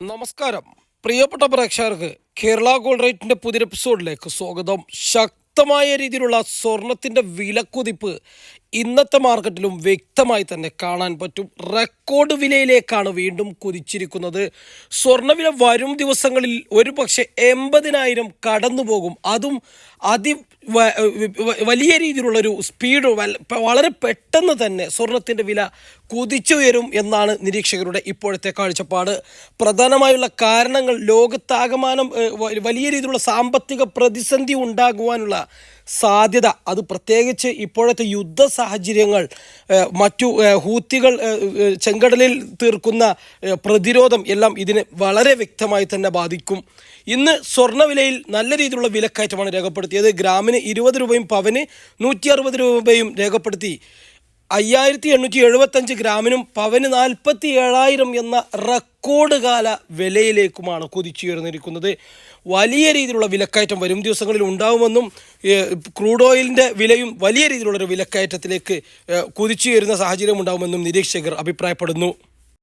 നമസ്കാരം പ്രിയപ്പെട്ട പ്രേക്ഷകർക്ക് കേരള ഗോൾഡ് റേറ്റിന്റെ പുതിയ എപ്പിസോഡിലേക്ക് സ്വാഗതം. ശക്തമായ രീതിയിലുള്ള സ്വർണത്തിന്റെ വിലക്കുതിപ്പ് ഇന്നത്തെ മാർക്കറ്റിലും വ്യക്തമായി തന്നെ കാണാൻ പറ്റും. റെക്കോർഡ് വിലയിലേക്കാണ് വീണ്ടും കുതിച്ചിരിക്കുന്നത്. സ്വർണ്ണവില വരും ദിവസങ്ങളിൽ ഒരു പക്ഷേ 80,000 കടന്നു പോകും. അതും വലിയ രീതിയിലുള്ളൊരു സ്പീഡ്, വളരെ പെട്ടെന്ന് തന്നെ സ്വർണത്തിൻ്റെ വില കുതിച്ചുയരും എന്നാണ് നിരീക്ഷകരുടെ ഇപ്പോഴത്തെ കാഴ്ചപ്പാട്. പ്രധാനമായുള്ള കാരണങ്ങൾ ലോകത്താകമാനം വലിയ രീതിയിലുള്ള സാമ്പത്തിക പ്രതിസന്ധി ഉണ്ടാകുവാനുള്ള സാധ്യത, അത് പ്രത്യേകിച്ച് ഇപ്പോഴത്തെ യുദ്ധ സാഹചര്യങ്ങൾ, മറ്റു ഹൂത്തികൾ ചെങ്കടലിൽ തീർക്കുന്ന പ്രതിരോധം എല്ലാം ഇതിനെ വളരെ വ്യക്തമായി തന്നെ ബാധിക്കും. ഇന്ന് സ്വർണ്ണവിലയിൽ നല്ല രീതിയിലുള്ള വിലക്കയറ്റമാണ് രേഖപ്പെടുത്തിയത്. ഗ്രാമിന് 20 രൂപയും പവന് 160 രൂപയും രേഖപ്പെടുത്തി. 5875 ഗ്രാമിനും പവന് 47,000 എന്ന റെക്കോർഡ് കാല വിലയിലേക്കുമാണ് കുതിച്ചുയർന്നിരിക്കുന്നത്. വലിയ രീതിയിലുള്ള വിലക്കയറ്റം വരും ദിവസങ്ങളിൽ ഉണ്ടാകുമെന്നും ക്രൂഡ് ഓയിലിൻ്റെ വിലയും വലിയ രീതിയിലുള്ളൊരു വിലക്കയറ്റത്തിലേക്ക് കുതിച്ചുയരുന്ന സാഹചര്യം ഉണ്ടാകുമെന്നും നിരീക്ഷകർ അഭിപ്രായപ്പെടുന്നു.